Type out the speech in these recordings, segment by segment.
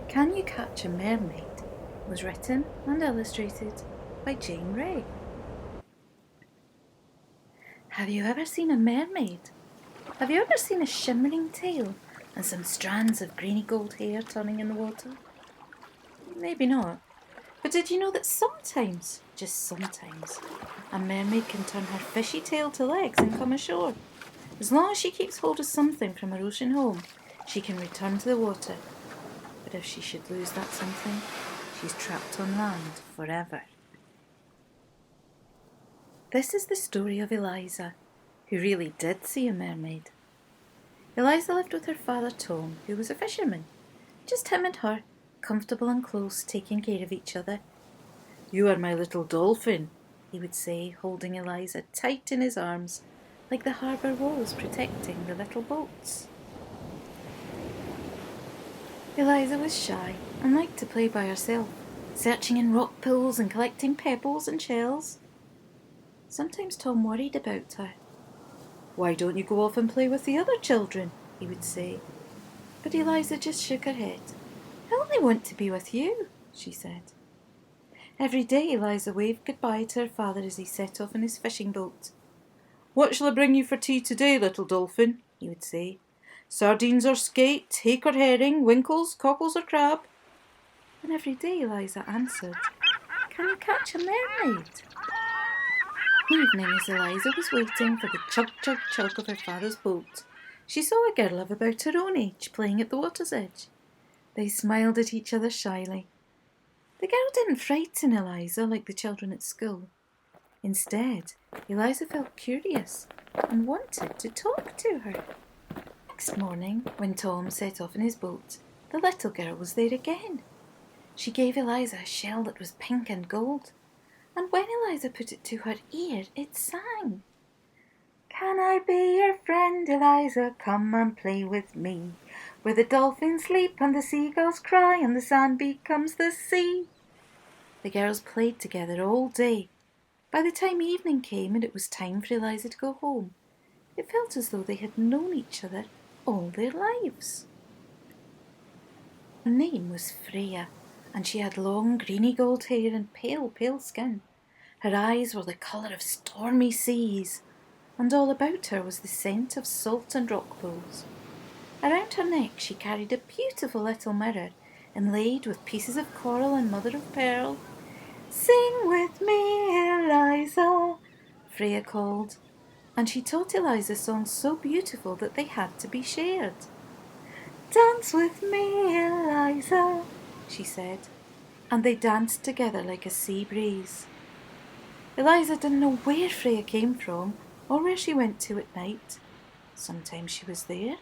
Can You Catch a Mermaid was written and illustrated by Jane Ray. Have you ever seen a mermaid? Have you ever seen a shimmering tail and some strands of greeny gold hair turning in the water? Maybe not. But did you know that sometimes, just sometimes, a mermaid can turn her fishy tail to legs and come ashore? As long as she keeps hold of something from her ocean home, she can return to the water. But if she should lose that something, she's trapped on land forever. This is the story of Eliza, who really did see a mermaid. Eliza lived with her father Tom, who was a fisherman. Just him and her, comfortable and close, taking care of each other. "You are my little dolphin," he would say, holding Eliza tight in his arms, like the harbour walls protecting the little boats. Eliza was shy and liked to play by herself, searching in rock pools and collecting pebbles and shells. Sometimes Tom worried about her. "Why don't you go off and play with the other children?" he would say. But Eliza just shook her head. "I only want to be with you," she said. Every day Eliza waved goodbye to her father as he set off in his fishing boat. "What shall I bring you for tea today, little dolphin?" he would say. "Sardines or skate, hake or herring, winkles, cockles or crab?" And every day Eliza answered, "Can you catch a mermaid?" Evening, as Eliza was waiting for the chug chug chug of her father's boat, she saw a girl of about her own age playing at the water's edge. They smiled at each other shyly. The girl didn't frighten Eliza like the children at school. Instead, Eliza felt curious and wanted to talk to her. Next morning, when Tom set off in his boat, the little girl was there again. She gave Eliza a shell that was pink and gold, and when Eliza put it to her ear, it sang. "Can I be your friend, Eliza? Come and play with me, where the dolphins sleep and the seagulls cry and the sand becomes the sea." The girls played together all day. By the time evening came and it was time for Eliza to go home, it felt as though they had known each other all their lives. Her name was Freya, and she had long greeny gold hair and pale, pale skin. Her eyes were the colour of stormy seas, and all about her was the scent of salt and rock pools. Around her neck she carried a beautiful little mirror, inlaid with pieces of coral and mother of pearl. "Sing with me, Eliza," Freya called, and she taught Eliza songs so beautiful that they had to be shared. "Dance with me, Eliza," she said, and they danced together like a sea breeze. Eliza didn't know where Freya came from or where she went to at night. Sometimes she was there,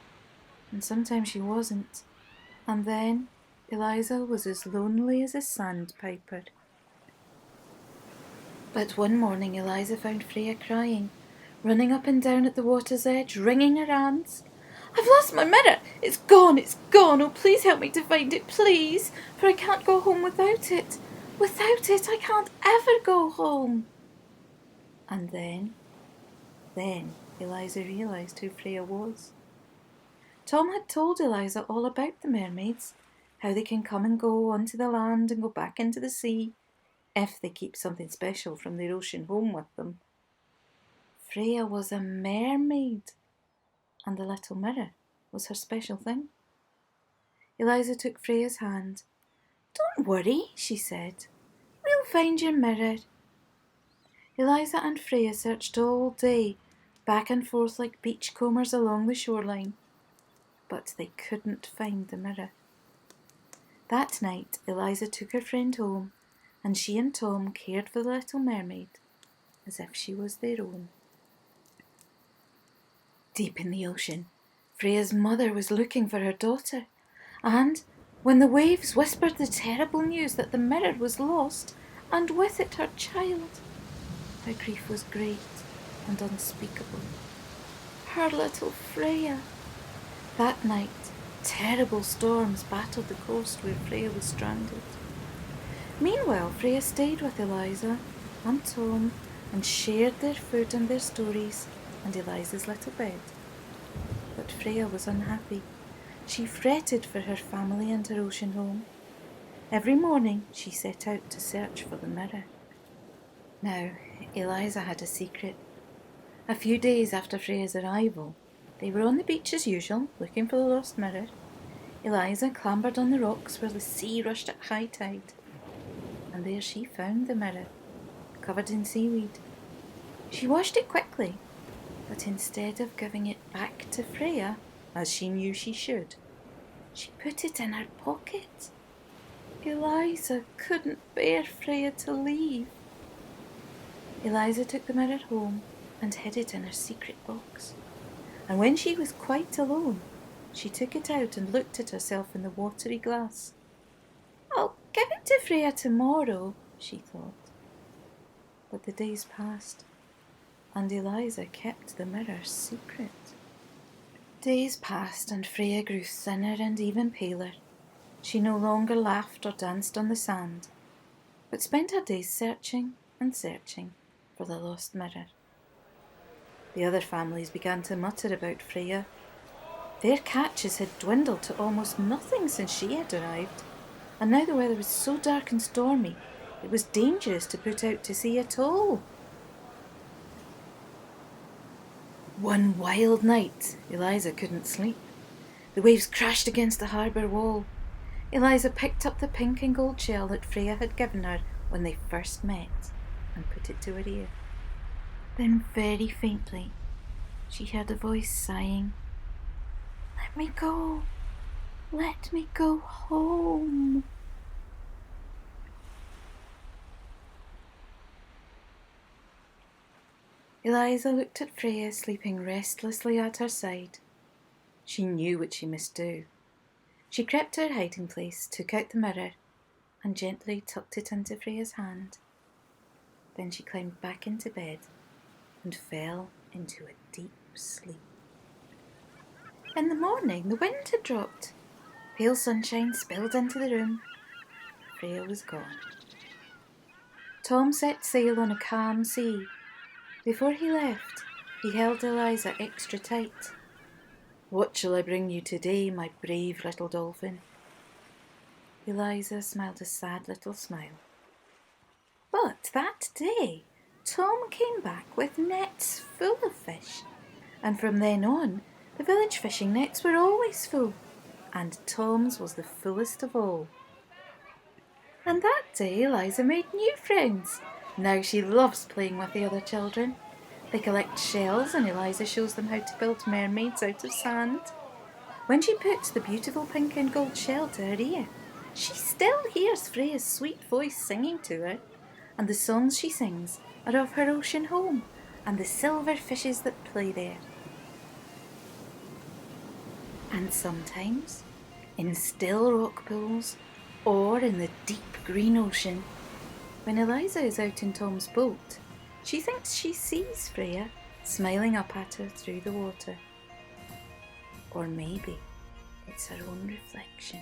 and sometimes she wasn't. And then Eliza was as lonely as a sandpiper. But one morning Eliza found Freya crying, running up and down at the water's edge, wringing her hands. "I've lost my mirror! It's gone! It's gone! Oh, please help me to find it, please! For I can't go home without it! Without it, I can't ever go home!" And then Eliza realised who Freya was. Tom had told Eliza all about the mermaids, how they can come and go onto the land and go back into the sea, if they keep something special from their ocean home with them. Freya was a mermaid, and the little mirror was her special thing. Eliza took Freya's hand. "Don't worry," she said. "We'll find your mirror." Eliza and Freya searched all day, back and forth like beachcombers along the shoreline, but they couldn't find the mirror. That night Eliza took her friend home, and she and Tom cared for the little mermaid as if she was their own. Deep in the ocean, Freya's mother was looking for her daughter, and when the waves whispered the terrible news that the mirror was lost, and with it her child, her grief was great and unspeakable. Her little Freya! That night, terrible storms battered the coast where Freya was stranded. Meanwhile, Freya stayed with Eliza and Tom and shared their food and their stories and Eliza's little bed. But Freya was unhappy. She fretted for her family and her ocean home. Every morning she set out to search for the mirror. Now, Eliza had a secret. A few days after Freya's arrival, they were on the beach as usual, looking for the lost mirror. Eliza clambered on the rocks where the sea rushed at high tide, and there she found the mirror, covered in seaweed. She washed it quickly, but instead of giving it back to Freya, as she knew she should, she put it in her pocket. Eliza couldn't bear Freya to leave. Eliza took the mirror home and hid it in her secret box. And when she was quite alone, she took it out and looked at herself in the watery glass. "I'll give it to Freya tomorrow," she thought. But the days passed, and Eliza kept the mirror secret. Days passed, and Freya grew thinner and even paler. She no longer laughed or danced on the sand, but spent her days searching and searching for the lost mirror. The other families began to mutter about Freya. Their catches had dwindled to almost nothing since she had arrived, and now the weather was so dark and stormy it was dangerous to put out to sea at all. One wild night, Eliza couldn't sleep. The waves crashed against the harbour wall. Eliza picked up the pink and gold shell that Freya had given her when they first met and put it to her ear. Then very faintly she heard a voice sighing, "Let me go, let me go home." Eliza looked at Freya sleeping restlessly at her side. She knew what she must do. She crept to her hiding place, took out the mirror, and gently tucked it into Freya's hand. Then she climbed back into bed and fell into a deep sleep. In the morning, the wind had dropped. Pale sunshine spilled into the room. Freya was gone. Tom set sail on a calm sea. Before he left, he held Eliza extra tight. "What shall I bring you today, my brave little dolphin?" Eliza smiled a sad little smile. But that day, Tom came back with nets full of fish, and from then on, the village fishing nets were always full, and Tom's was the fullest of all. And that day, Eliza made new friends. Now she loves playing with the other children. They collect shells, and Eliza shows them how to build mermaids out of sand. When she puts the beautiful pink and gold shell to her ear, she still hears Freya's sweet voice singing to her, and the songs she sings are of her ocean home and the silver fishes that play there. And sometimes, in still rock pools or in the deep green ocean, when Eliza is out in Tom's boat, she thinks she sees Freya smiling up at her through the water. Or maybe it's her own reflection.